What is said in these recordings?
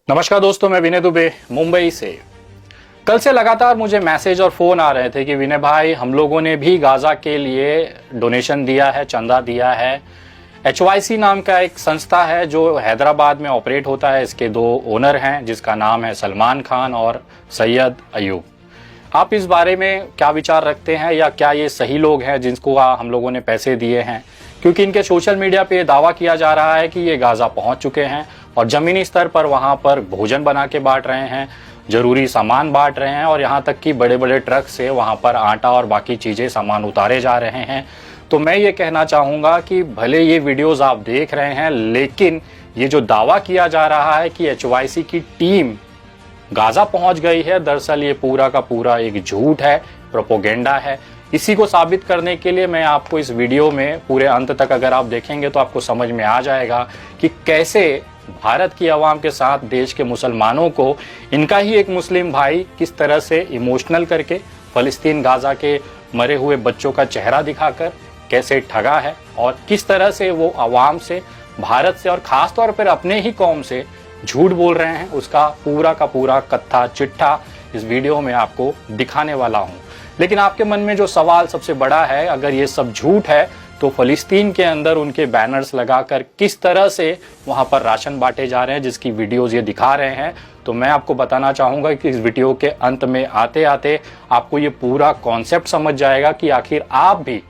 नमस्कार दोस्तों, मैं विनय दुबे मुंबई से। कल से लगातार मुझे मैसेज और फ़ोन आ रहे थे कि विनय भाई, हम लोगों ने भी गाज़ा के लिए डोनेशन दिया है, चंदा दिया है। HYC नाम का एक संस्था है जो हैदराबाद में ऑपरेट होता है। इसके दो ओनर हैं जिसका नाम है सलमान खान और सैयद अयूब। आप इस बारे में क्या विचार रखते हैं, या क्या ये सही लोग हैं जिनको हम लोगों ने पैसे दिए हैं? क्योंकि इनके सोशल मीडिया पे दावा किया जा रहा है कि ये गाज़ा पहुंच चुके हैं और ज़मीनी स्तर पर वहां पर भोजन बना के बांट रहे हैं, जरूरी सामान बांट रहे हैं, और यहाँ तक कि बड़े बड़े ट्रक से वहां पर आटा और बाकी चीज़ें सामान उतारे जा रहे हैं। तो मैं ये कहना चाहूँगा कि भले ये वीडियोज़ आप देख रहे हैं, लेकिन ये जो दावा किया जा रहा है कि HYC की टीम गाज़ा पहुंच गई है, दरअसल ये पूरा का पूरा एक झूठ है, प्रोपोगेंडा है। इसी को साबित करने के लिए मैं आपको इस वीडियो में पूरे अंत तक अगर आप देखेंगे तो आपको समझ में आ जाएगा कि कैसे भारत की आवाम के साथ देश के मुसलमानों को इनका ही एक मुस्लिम भाई किस तरह से इमोशनल करके फ़लस्तीन गाज़ा के मरे हुए बच्चों का चेहरा दिखाकर कैसे ठगा है, और किस तरह से वो आवाम से, भारत से और ख़ास तौर पर अपने ही कौम से झूठ बोल रहे हैं। उसका पूरा का पूरा कत्था चिट्ठा इस वीडियो में आपको दिखाने वाला हूं। लेकिन आपके मन में जो सवाल सबसे बड़ा है, अगर ये सब झूठ है तो फ़लस्तीन के अंदर उनके बैनर्स लगाकर किस तरह से वहां पर राशन बांटे जा रहे हैं, जिसकी वीडियोस ये दिखा रहे हैं, तो मैं आपको बताना चाहूंगा कि इस वीडियो के अंत में आते आते आपको ये पूरा कॉन्सेप्ट समझ जाएगा कि आखिर आप भी,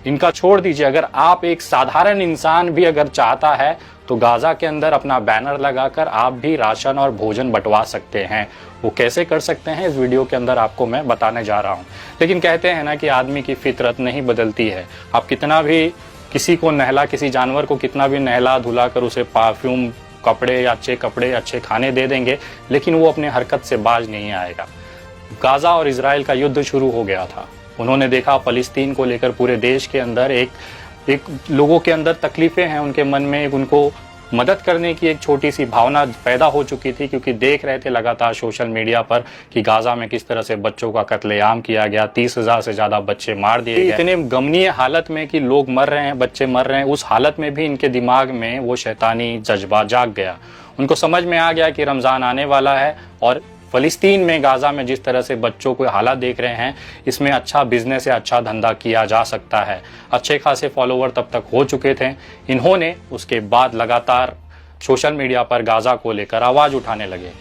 इनका छोड़ दीजिए, अगर आप एक साधारण इंसान भी अगर चाहता है तो गाज़ा के अंदर अपना बैनर लगाकर आप भी राशन और भोजन बंटवा सकते हैं। वो कैसे कर सकते हैं इस वीडियो के अंदर आपको मैं बताने जा रहा हूँ। लेकिन कहते हैं ना कि आदमी की फितरत नहीं बदलती है। आप कितना भी किसी को नहला, किसी जानवर को कितना भी नहला धुला कर उसे परफ्यूम, कपड़े, अच्छे कपड़े, अच्छे खाने दे देंगे, लेकिन वो अपने हरकत से बाज नहीं आएगा। गाज़ा और इजराइल का युद्ध शुरू हो गया था। उन्होंने देखा फ़लस्तीन को लेकर पूरे देश के अंदर एक लोगों के अंदर तकलीफें हैं, उनके मन में उनको मदद करने की एक छोटी सी भावना पैदा हो चुकी थी, क्योंकि देख रहे थे लगातार सोशल मीडिया पर कि गाज़ा में किस तरह से बच्चों का कत्लेआम किया गया, 30,000 से ज़्यादा बच्चे मार दिए गए। इतने गमनीय हालत में कि लोग मर रहे हैं, बच्चे मर रहे हैं, उस हालत में भी इनके दिमाग में वो शैतानी जज्बा जाग गया। उनको समझ में आ गया कि रमज़ान आने वाला है और फ़लस्तीन में, गाज़ा में जिस तरह से बच्चों को हालात देख रहे हैं, इसमें अच्छा बिजनेस या अच्छा धंधा किया जा सकता है। अच्छे खासे फॉलोवर तब तक हो चुके थे। इन्होंने उसके बाद लगातार सोशल मीडिया पर गाज़ा को लेकर आवाज़ उठाने लगे।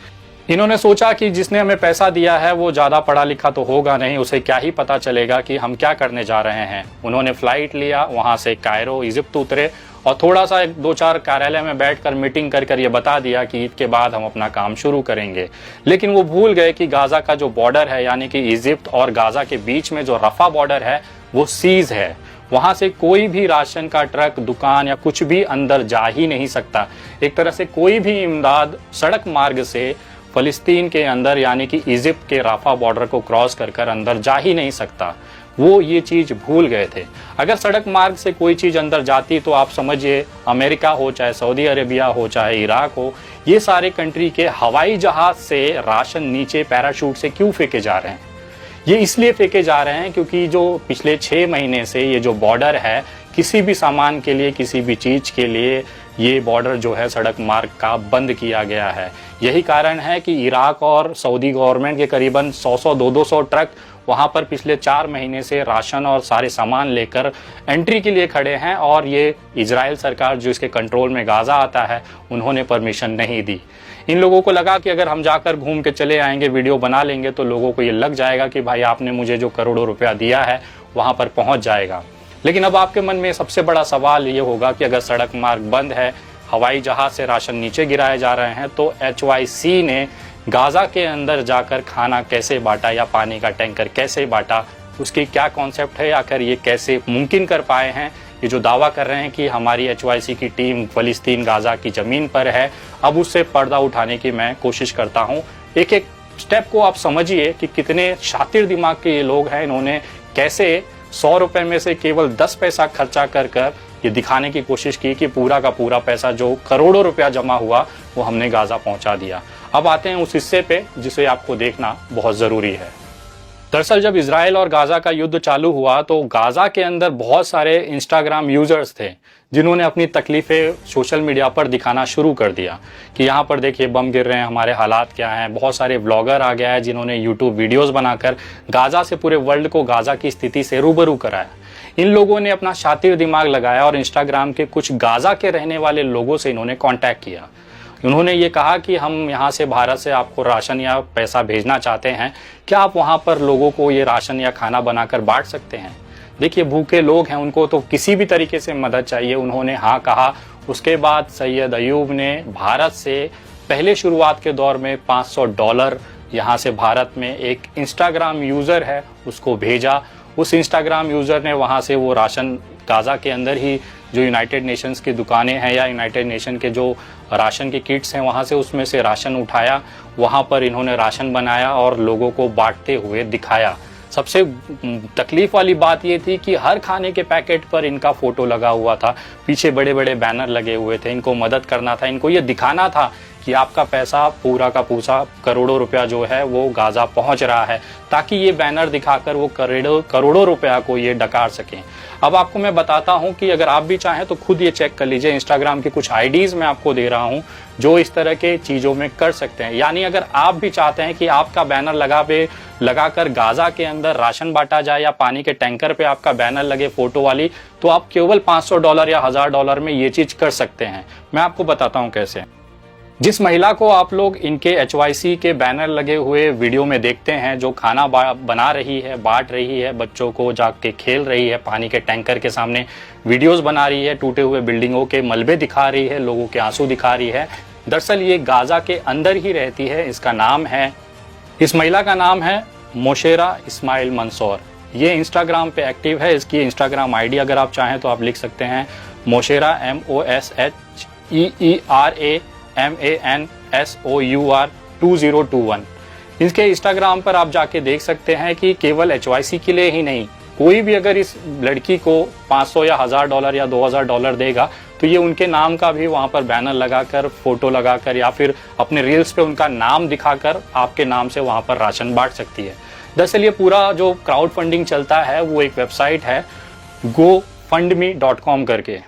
इन्होंने सोचा कि जिसने हमें पैसा दिया है वो ज़्यादा पढ़ा लिखा तो होगा नहीं, उसे क्या ही पता चलेगा कि हम क्या करने जा रहे हैं। उन्होंने फ़्लाइट लिया, वहाँ से कायरो इजिप्ट उतरे और थोड़ा सा 2-4 कार्यालय में बैठकर मीटिंग कर ये बता दिया कि ईद के बाद हम अपना काम शुरू करेंगे। लेकिन वो भूल गए कि गाज़ा का जो बॉर्डर है, यानी कि इजिप्ट और गाज़ा के बीच में जो रफ़ा बॉर्डर है, वो सीज है। वहाँ से कोई भी राशन का ट्रक, दुकान या कुछ भी अंदर जा ही नहीं सकता। एक तरह से कोई भी इमदाद सड़क मार्ग से फ़लस्तीन के अंदर, यानी कि इजिप्ट के राफा बॉर्डर को क्रॉस कर अंदर जा ही नहीं सकता। वो ये चीज़ भूल गए थे। अगर सड़क मार्ग से कोई चीज़ अंदर जाती तो आप समझिए, अमेरिका हो, चाहे सऊदी अरेबिया हो, चाहे इराक हो, ये सारे कंट्री के हवाई जहाज़ से राशन नीचे पैराशूट से क्यों फेंके जा रहे हैं? ये इसलिए फेंके जा रहे हैं क्योंकि जो पिछले 6 महीने से ये जो बॉर्डर है, किसी भी सामान के लिए, किसी भी चीज़ के लिए ये बॉर्डर जो है सड़क मार्ग का बंद किया गया है। यही कारण है कि इराक और सऊदी गवर्नमेंट के करीबन 100-100, 200 ट्रक वहाँ पर पिछले 4 महीने से राशन और सारे सामान लेकर एंट्री के लिए खड़े हैं, और ये इजराइल सरकार जो इसके कंट्रोल में गाज़ा आता है, उन्होंने परमिशन नहीं दी। इन लोगों को लगा कि अगर हम जाकर घूम के चले आएंगे, वीडियो बना लेंगे, तो लोगों को ये लग जाएगा कि भाई आपने मुझे जो करोड़ों रुपया दिया है वहाँ पर पहुँच जाएगा। लेकिन अब आपके मन में सबसे बड़ा सवाल ये होगा कि अगर सड़क मार्ग बंद है, हवाई जहाज़ से राशन नीचे गिराए जा रहे हैं, तो HYC ने गाज़ा के अंदर जाकर खाना कैसे बांटा या पानी का टैंकर कैसे बांटा, उसकी क्या कॉन्सेप्ट है, आखिर ये कैसे मुमकिन कर पाए हैं? ये जो दावा कर रहे हैं कि हमारी HYC की टीम फ़लस्तीन गाज़ा की ज़मीन पर है, अब उससे पर्दा उठाने की मैं कोशिश करता हूँ। एक एक स्टेप को आप समझिए कि कितने शातिर दिमाग के ये लोग हैं। इन्होंने कैसे 100 रुपये में से केवल 10 पैसा खर्चा कर ये दिखाने की कोशिश की कि पूरा का पूरा पैसा जो करोड़ों रुपया जमा हुआ वो हमने गाज़ा पहुंचा दिया। अब आते हैं उस हिस्से पे जिसे आपको देखना बहुत ज़रूरी है। दरअसल जब इजराइल और गाजा का युद्ध चालू हुआ तो गाजा के अंदर बहुत सारे इंस्टाग्राम यूजर्स थे जिन्होंने अपनी तकलीफें सोशल मीडिया पर दिखाना शुरू कर दिया कि यहाँ पर देखिए बम गिर रहे हैं, हमारे हालात क्या हैं। बहुत सारे ब्लॉगर आ गया है जिन्होंने यूट्यूब वीडियोस बनाकर गाजा से पूरे वर्ल्ड को गाजा की स्थिति से रूबरू कराया। इन लोगों ने अपना शातिर दिमाग लगाया और इंस्टाग्राम के कुछ गाजा के रहने वाले लोगों से इन्होंने कॉन्टैक्ट किया। उन्होंने ये कहा कि हम यहाँ से भारत से आपको राशन या पैसा भेजना चाहते हैं, क्या आप वहाँ पर लोगों को ये राशन या खाना बनाकर बांट सकते हैं। देखिए भूखे लोग हैं, उनको तो किसी भी तरीके से मदद चाहिए। उन्होंने हाँ कहा। उसके बाद सैयद अयूब ने भारत से पहले शुरुआत के दौर में $500 यहाँ से भारत में एक इंस्टाग्राम यूज़र है उसको भेजा। उस इंस्टाग्राम यूज़र ने वहाँ से वो राशन गाजा के अंदर ही जो यूनाइटेड नेशंस की दुकानें हैं या यूनाइटेड नेशन के जो राशन की किट्स हैं वहाँ से उसमें से राशन उठाया, वहाँ पर इन्होंने राशन बनाया और लोगों को बांटते हुए दिखाया। सबसे तकलीफ वाली बात ये थी कि हर खाने के पैकेट पर इनका फोटो लगा हुआ था, पीछे बड़े बड़े बैनर लगे हुए थे। इनको मदद करना था, इनको ये दिखाना था कि आपका पैसा पूरा का पूरा करोड़ों रुपया जो है वो गाजा पहुंच रहा है, ताकि ये बैनर दिखाकर वो करोड़ों रुपया को ये डकार सकें। अब आपको मैं बताता हूं कि अगर आप भी चाहें तो खुद ये चेक कर लीजिए। इंस्टाग्राम की कुछ आईडीज मैं आपको दे रहा हूं जो इस तरह के चीज़ों में कर सकते हैं। यानी अगर आप भी चाहते हैं कि आपका बैनर लगाकर गाजा के अंदर राशन बांटा जाए या पानी के टैंकर पे आपका बैनर लगे फोटो वाली, तो आप केवल $500 या $1000 में ये चीज़ कर सकते हैं। मैं आपको बताता हूँ कैसे। जिस महिला को आप लोग इनके HYC के बैनर लगे हुए वीडियो में देखते हैं, जो खाना बना रही है, बांट रही है, बच्चों को जाके खेल रही है, पानी के टैंकर के सामने वीडियोस बना रही है, टूटे हुए बिल्डिंगों के मलबे दिखा रही है, लोगों के आंसू दिखा रही है, दरअसल ये गाजा के अंदर ही रहती है। इस महिला का नाम है मोशेरा इस्माइल मंसूर। ये इंस्टाग्राम पे एक्टिव है। इसकी इंस्टाग्राम आईडी अगर आप चाहें तो आप लिख सकते हैं मोशेरा MOSHEERAMANSOUR 2021। इसके इंस्टाग्राम पर आप जाके देख सकते हैं कि केवल HYC के लिए ही नहीं, कोई भी अगर इस लड़की को 500 या $1000 या $2000 देगा तो ये उनके नाम का भी वहाँ पर बैनर लगाकर, फोटो लगाकर या फिर अपने रील्स पे उनका नाम दिखाकर आपके नाम से वहाँ पर राशन बांट सकती है। दरअसल ये पूरा जो क्राउड फंडिंग चलता है वो एक वेबसाइट है gofundme.com करके।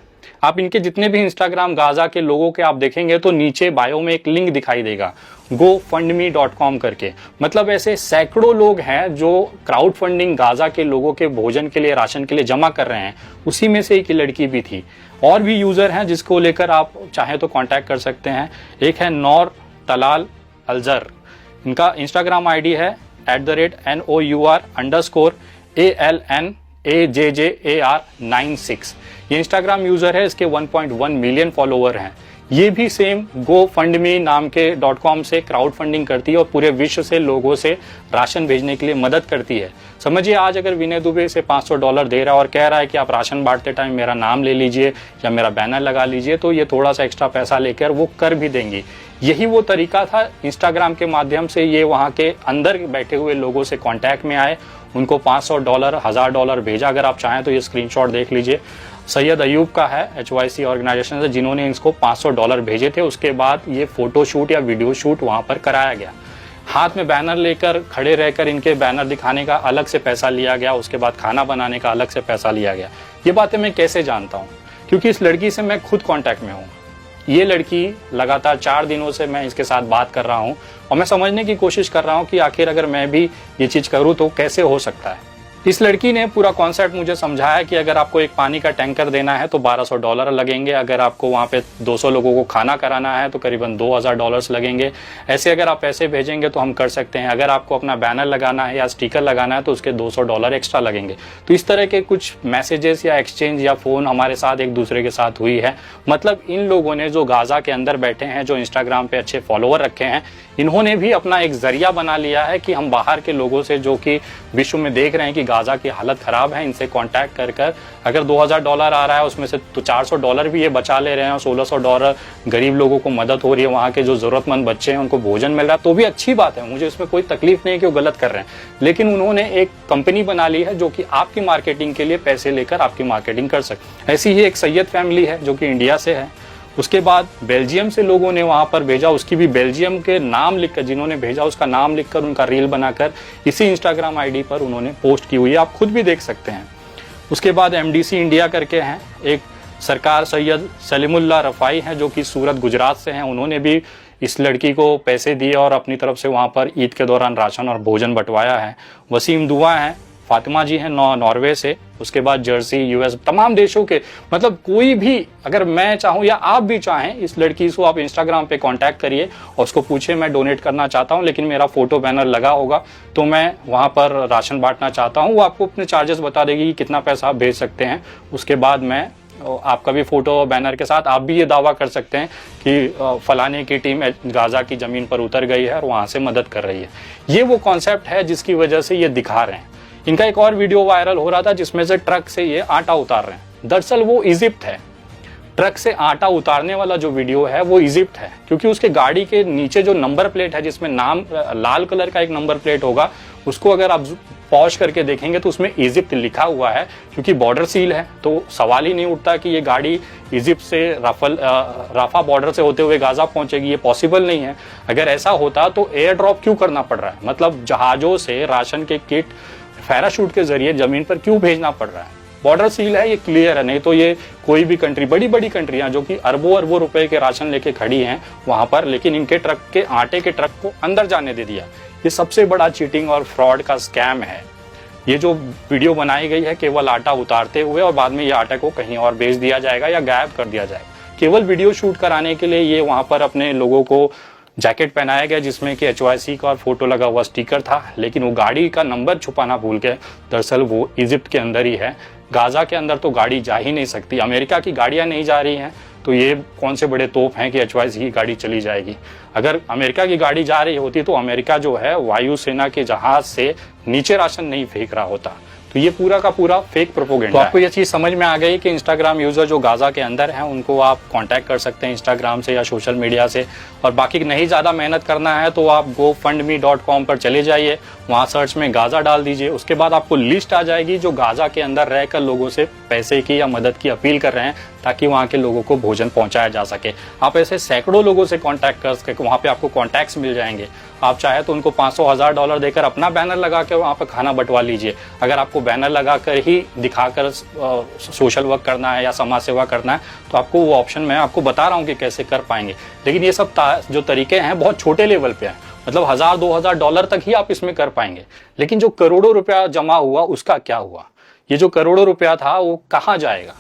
आप इनके जितने भी इंस्टाग्राम गाजा के लोगों के आप देखेंगे तो नीचे बायो में एक लिंक दिखाई देगा gofundme.com करके। मतलब ऐसे सैकड़ों लोग हैं जो क्राउड फंडिंग गाजा के लोगों के भोजन के लिए, राशन के लिए जमा कर रहे हैं। उसी में से एक लड़की भी थी। और भी यूजर हैं जिसको लेकर आप चाहे तो कांटेक्ट कर सकते हैं। एक है नौर तलाल अलजर, इनका इंस्टाग्राम आईडी है @NOUR_ALNAJJAR96। ये इंस्टाग्राम यूजर है, इसके 1.1 मिलियन फॉलोवर हैं। ये भी सेम GoFundMe नाम के .com से क्राउड फंडिंग करती है और पूरे विश्व से लोगों से राशन भेजने के लिए मदद करती है। समझिए आज अगर विनय दुबे इसे $500 दे रहा है और कह रहा है कि आप राशन बांटते टाइम मेरा नाम ले लीजिए या मेरा बैनर लगा लीजिए, तो ये थोड़ा सा एक्स्ट्रा पैसा लेकर वो कर भी देंगी। यही वो तरीका था। इंस्टाग्राम के माध्यम से ये वहाँ के अंदर बैठे हुए लोगों से कॉन्टैक्ट में आए, उनको $500 $1000 भेजा। अगर आप चाहें तो ये स्क्रीनशॉट देख लीजिए। सैयद अयूब का है HYC ऑर्गेनाइजेशन से, जिन्होंने इसको $500 भेजे थे। उसके बाद ये फोटो शूट या वीडियो शूट वहाँ पर कराया गया। हाथ में बैनर लेकर खड़े रहकर इनके बैनर दिखाने का अलग से पैसा लिया गया। उसके बाद खाना बनाने का अलग से पैसा लिया गया। ये बातें मैं कैसे जानता हूँ? क्योंकि इस लड़की से मैं खुद कॉन्टैक्ट में हूँ। ये लड़की लगातार 4 दिनों से मैं इसके साथ बात कर रहा हूँ और मैं समझने की कोशिश कर रहा हूँ कि आखिर अगर मैं भी ये चीज़ करूँ तो कैसे हो सकता है। इस लड़की ने पूरा कॉन्सेप्ट मुझे समझाया कि अगर आपको एक पानी का टैंकर देना है तो $1200 लगेंगे। अगर आपको वहाँ पे 200 लोगों को खाना कराना है तो करीबन $2000 लगेंगे। ऐसे अगर आप पैसे भेजेंगे तो हम कर सकते हैं। अगर आपको अपना बैनर लगाना है या स्टिकर लगाना है तो उसके $200 एक्स्ट्रा लगेंगे। तो इस तरह के कुछ मैसेजेस या एक्सचेंज या फ़ोन हमारे साथ एक दूसरे के साथ हुई है। मतलब इन लोगों ने जो गाजा के अंदर बैठे हैं, जो इंस्टाग्राम पे अच्छे फॉलोवर रखे हैं, इन्होंने भी अपना एक जरिया बना लिया है कि हम बाहर के लोगों से, जो कि विश्व में देख रहे हैं कि गाजा की हालत खराब है, इनसे कांटेक्ट कर अगर $2000 आ रहा है उसमें से तो $400 भी ये बचा ले रहे हैं और $1600 गरीब लोगों को मदद हो रही है। वहाँ के जो जरूरतमंद बच्चे हैं उनको भोजन मिल रहा है, तो भी अच्छी बात है। मुझे इसमें कोई तकलीफ नहीं है कि वो गलत कर रहे हैं। लेकिन उन्होंने एक कंपनी बना ली है जो कि आपकी मार्केटिंग के लिए पैसे लेकर आपकी मार्केटिंग कर सकते। ऐसी ही एक सैयद फैमिली है जो कि इंडिया से है। उसके बाद बेल्जियम से लोगों ने वहाँ पर भेजा, उसकी भी बेल्जियम के नाम लिखकर, जिन्होंने भेजा उसका नाम लिखकर उनका रील बनाकर इसी इंस्टाग्राम आईडी पर उन्होंने पोस्ट की हुई है, आप खुद भी देख सकते हैं। उसके बाद एमडीसी इंडिया करके हैं, एक सरकार सैयद सलीमुल्लाह रफ़ाई हैं जो कि सूरत गुजरात से हैं, उन्होंने भी इस लड़की को पैसे दिए और अपनी तरफ से वहाँ पर ईद के दौरान राशन और भोजन बंटवाया है। वसीम दुआ हैं, फातिमा जी हैं नॉर्वे से, उसके बाद जर्सी, यूएस, तमाम देशों के, मतलब कोई भी, अगर मैं चाहूँ या आप भी चाहें, इस लड़की को आप इंस्टाग्राम पे कांटेक्ट करिए और उसको पूछिए मैं डोनेट करना चाहता हूँ लेकिन मेरा फोटो बैनर लगा होगा तो मैं वहाँ पर राशन बांटना चाहता हूँ। वो आपको अपने चार्जेस बता देगी कि कितना पैसा आप भेज सकते हैं। उसके बाद मैं आपका भी फोटो बैनर के साथ आप भी ये दावा कर सकते हैं कि फलाने की टीम गाजा की ज़मीन पर उतर गई है और वहाँ से मदद कर रही है। ये वो कॉन्सेप्ट है जिसकी वजह से ये दिखा रहे हैं। इनका एक और वीडियो वायरल हो रहा था जिसमें से ट्रक से ये आटा उतार रहे हैं, दरअसल वो इजिप्ट है। ट्रक से आटा उतारने वाला जो वीडियो है वो इजिप्ट है, क्योंकि उसके गाड़ी के नीचे जो नंबर प्लेट है जिसमें नाम लाल कलर का एक नंबर प्लेट होगा, उसको अगर आप पॉज करके देखेंगे तो उसमें इजिप्ट लिखा हुआ है। क्योंकि बॉर्डर सील है तो सवाल ही नहीं उठता कि ये गाड़ी इजिप्ट से राफा बॉर्डर से होते हुए गाजा पहुंचेगी, ये पॉसिबल नहीं है। अगर ऐसा होता तो एयर ड्रॉप क्यों करना पड़ रहा है, मतलब जहाजों से राशन के किट पैराशूट के जरिए जमीन पर क्यों भेजना पड़ रहा है। बॉर्डर सील है, ये क्लियर है, नहीं तो ये कोई भी कंट्री, बड़ी बड़ी कंट्रियां जो कि अरबों अरबों रुपए के राशन लेके खड़ी हैं वहां पर, लेकिन इनके ट्रक के आटे के ट्रक को अंदर जाने दे दिया। ये सबसे बड़ा चीटिंग और फ्रॉड का स्कैम है। ये जो वीडियो बनाई गई है केवल आटा उतारते हुए और बाद में ये आटे को कहीं और बेच दिया जाएगा या गायब कर दिया जाएगा। केवल वीडियो शूट कराने के लिए ये वहां पर अपने लोगों को जैकेट पहनाया गया जिसमें कि HYC का और फोटो लगा हुआ स्टिकर था, लेकिन वो गाड़ी का नंबर छुपाना भूल गए। दरअसल वो इजिप्ट के अंदर ही है, गाजा के अंदर तो गाड़ी जा ही नहीं सकती। अमेरिका की गाड़ियां नहीं जा रही हैं तो ये कौन से बड़े तोप हैं कि HYC की गाड़ी चली जाएगी। अगर अमेरिका की गाड़ी जा रही होती तो अमेरिका जो है वायुसेना के जहाज से नीचे राशन नहीं फेंक रहा होता। तो ये पूरा का पूरा फेक प्रोपोगेंडा। तो आपको ये चीज समझ में आ गई कि इंस्टाग्राम यूजर जो गाजा के अंदर हैं उनको आप कांटेक्ट कर सकते हैं इंस्टाग्राम से या सोशल मीडिया से। और बाकी नहीं ज़्यादा मेहनत करना है तो आप gofundme.com पर चले जाइए, वहाँ सर्च में गाजा डाल दीजिए, उसके बाद आपको लिस्ट आ जाएगी जो गाजा के अंदर रहकर लोगों से पैसे की या मदद की अपील कर रहे हैं ताकि वहाँ के लोगों को भोजन पहुँचाया जा सके। आप ऐसे सैकड़ों लोगों से कॉन्टैक्ट कर सके, वहाँ पे आपको कॉन्टैक्ट्स मिल जाएंगे। आप चाहे तो उनको $500,000 देकर अपना बैनर लगा कर वहाँ पर खाना बंटवा लीजिए। अगर आपको बैनर लगा कर ही दिखाकर सोशल वर्क करना है या समाज सेवा करना है तो आपको वो ऑप्शन मैं आपको बता रहा हूँ कि कैसे कर पाएंगे। लेकिन ये सब जो तरीके हैं बहुत छोटे लेवल पे हैं, मतलब $1,000-2,000 तक ही आप इसमें कर पाएंगे। लेकिन जो करोड़ों रुपया जमा हुआ उसका क्या हुआ, ये जो करोड़ों रुपया था वो कहाँ जाएगा।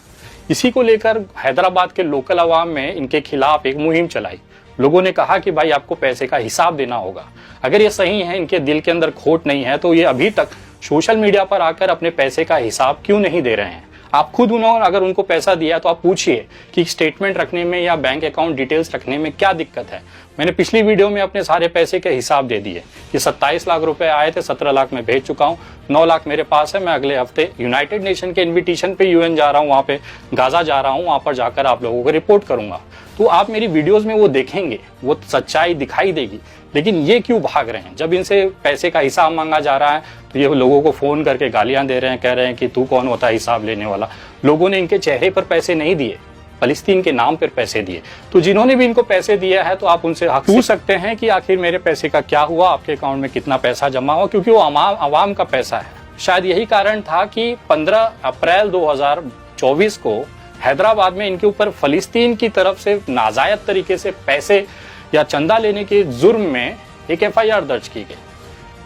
इसी को लेकर हैदराबाद के लोकल अवाम में इनके खिलाफ एक मुहिम चलाई। लोगों ने कहा कि भाई आपको पैसे का हिसाब देना होगा। अगर ये सही है, इनके दिल के अंदर खोट नहीं है, तो ये अभी तक सोशल मीडिया पर आकर अपने पैसे का हिसाब क्यों नहीं दे रहे हैं। आप खुद उन्होंने अगर उनको पैसा दिया तो आप पूछिए कि स्टेटमेंट रखने में या बैंक अकाउंट डिटेल्स रखने में क्या दिक्कत है। मैंने पिछली वीडियो में अपने सारे पैसे के हिसाब दे दिए कि 27 लाख रुपए आए थे, 17 लाख में भेज चुका हूँ, 9 लाख मेरे पास है। मैं अगले हफ्ते यूनाइटेड नेशन के इन्विटेशन पे यूएन जा रहा हूँ, वहाँ पे गाजा जा रहा हूँ, वहाँ पर जाकर आप लोगों को रिपोर्ट करूंगा। तो आप मेरी वीडियोस में वो देखेंगे, वो सच्चाई दिखाई देगी। लेकिन ये क्यों भाग रहे हैं? जब इनसे पैसे का हिसाब मांगा जा रहा है तो ये लोगों को फोन करके गालियां दे रहे हैं, कह रहे हैं कि तू कौन होता है हिसाब लेने वाला। लोगों ने इनके चेहरे पर पैसे नहीं दिए, फलस्तीन के नाम पर पैसे दिए। तो जिन्होंने भी इनको पैसे दिया है तो आप उनसे पूछ सकते हैं कि आखिर मेरे पैसे का क्या हुआ, आपके अकाउंट में कितना पैसा जमा हुआ, क्योंकि वो अवाम का पैसा है। शायद यही कारण था कि 15 अप्रैल 2024 को हैदराबाद में इनके ऊपर फलस्तीन की तरफ से नाजायज तरीके से पैसे या चंदा लेने के जुर्म में एक FIR दर्ज की गई।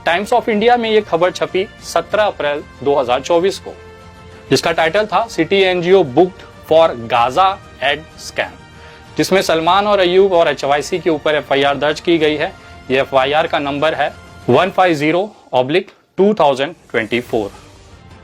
टाइम्स ऑफ इंडिया में ये खबर छपी 17 अप्रैल 2024 को, जिसका टाइटल था city NGO booked for Gaza aid scam, जिसमें सलमान और अयूब और HYC के ऊपर FIR दर्ज की गई है। ये FIR का नंबर है 150/2024।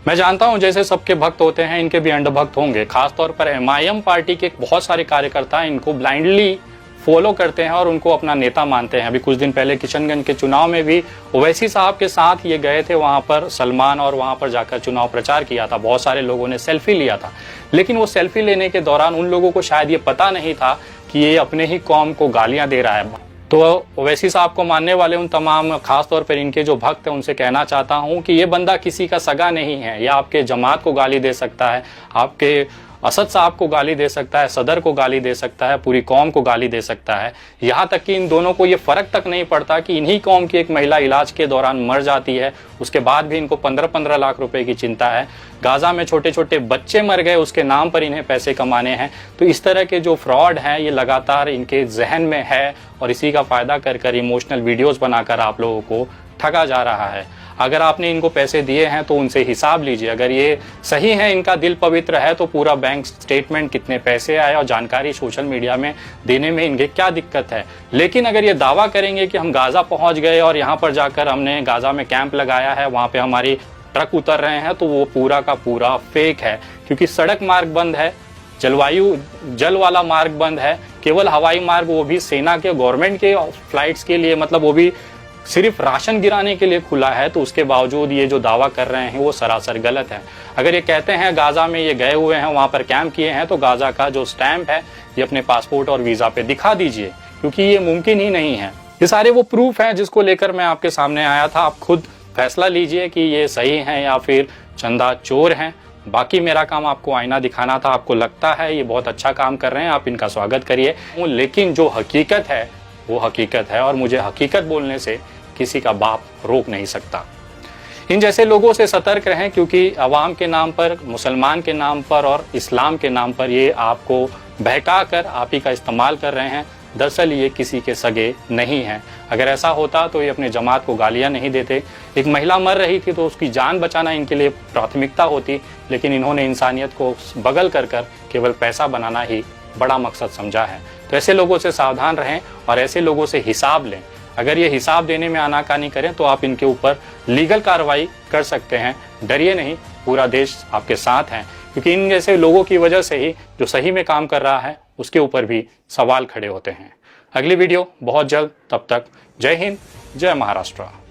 मैं जानता हूं जैसे सबके भक्त होते हैं इनके भी अंधभक्त होंगे। खासतौर पर MIM पार्टी के बहुत सारे कार्यकर्ता इनको ब्लाइंडली फॉलो करते हैं और उनको अपना नेता मानते हैं। अभी कुछ दिन पहले किशनगंज के चुनाव में भी ओवैसी साहब के साथ ये गए थे वहां पर सलमान, और वहां पर जाकर चुनाव प्रचार किया था। बहुत सारे लोगों ने सेल्फी लिया था, लेकिन वो सेल्फी लेने के दौरान उन लोगों को शायद ये पता नहीं था कि ये अपने ही कौम को गालियां दे रहा है। तो ओवैसी साहब को मानने वाले उन तमाम खासतौर पर इनके जो भक्त हैं उनसे कहना चाहता हूं कि ये बंदा किसी का सगा नहीं है। या आपके जमात को गाली दे सकता है, आपके असद साहब को गाली दे सकता है, सदर को गाली दे सकता है, पूरी कौम को गाली दे सकता है। यहाँ तक कि इन दोनों को ये फर्क तक नहीं पड़ता कि इन्हीं कौम की एक महिला इलाज के दौरान मर जाती है, उसके बाद भी इनको 15-15 लाख रुपए की चिंता है। गाजा में छोटे छोटे बच्चे मर गए, उसके नाम पर इन्हें पैसे कमाने हैं। तो इस तरह के जो फ्रॉड हैं ये लगातार इनके जहन में है और इसी का फायदा कर कर इमोशनल वीडियोस बनाकर आप लोगों को ठगा जा रहा है। अगर आपने इनको पैसे दिए हैं तो उनसे हिसाब लीजिए। अगर ये सही है, इनका दिल पवित्र है, तो पूरा बैंक स्टेटमेंट, कितने पैसे आए और जानकारी सोशल मीडिया में देने में इनके क्या दिक्कत है। लेकिन अगर ये दावा करेंगे कि हम गाजा पहुंच गए और यहाँ पर जाकर हमने गाजा में कैंप लगाया है, वहाँ पे हमारी ट्रक उतर रहे हैं, तो वो पूरा का पूरा फेक है। क्योंकि सड़क मार्ग बंद है, जल वाला मार्ग बंद है, केवल हवाई मार्ग, वो भी सेना के, गवर्नमेंट के फ्लाइट्स के लिए, मतलब वो भी सिर्फ राशन गिराने के लिए खुला है। तो उसके बावजूद ये जो दावा कर रहे हैं वो सरासर गलत है। अगर ये कहते हैं गाजा में ये गए हुए हैं, वहां पर कैंप किए हैं, तो गाजा का जो स्टैंप है ये अपने पासपोर्ट और वीजा पे दिखा दीजिए, क्योंकि ये मुमकिन ही नहीं है। ये सारे वो प्रूफ हैं जिसको लेकर मैं आपके सामने आया था। आप खुद फैसला लीजिए कि ये सही है या फिर चंदा चोर हैं। बाकी मेरा काम आपको आईना दिखाना था। आपको लगता है ये बहुत अच्छा काम कर रहे हैं, आप इनका स्वागत करिए। लेकिन जो हकीकत है वो हकीकत है, और मुझे हकीकत बोलने से किसी का बाप रोक नहीं सकता। इन जैसे लोगों से सतर्क रहें, क्योंकि अवाम के नाम पर, मुसलमान के नाम पर और इस्लाम के नाम पर ये आपको बहका कर आप ही का इस्तेमाल कर रहे हैं। दरअसल ये किसी के सगे नहीं हैं। अगर ऐसा होता तो ये अपने जमात को गालियां नहीं देते। एक महिला मर रही थी तो उसकी जान बचाना इनके लिए प्राथमिकता होती, लेकिन इन्होंने इंसानियत को बगल कर कर केवल पैसा बनाना ही बड़ा मकसद समझा है। तो ऐसे लोगों से सावधान रहें और ऐसे लोगों से हिसाब लें। अगर ये हिसाब देने में आनाकानी करें तो आप इनके ऊपर लीगल कार्रवाई कर सकते हैं। डरिए नहीं, पूरा देश आपके साथ है, क्योंकि इन जैसे लोगों की वजह से ही जो सही में काम कर रहा है उसके ऊपर भी सवाल खड़े होते हैं। अगली वीडियो बहुत जल्द, तब तक जय हिंद, जय महाराष्ट्र।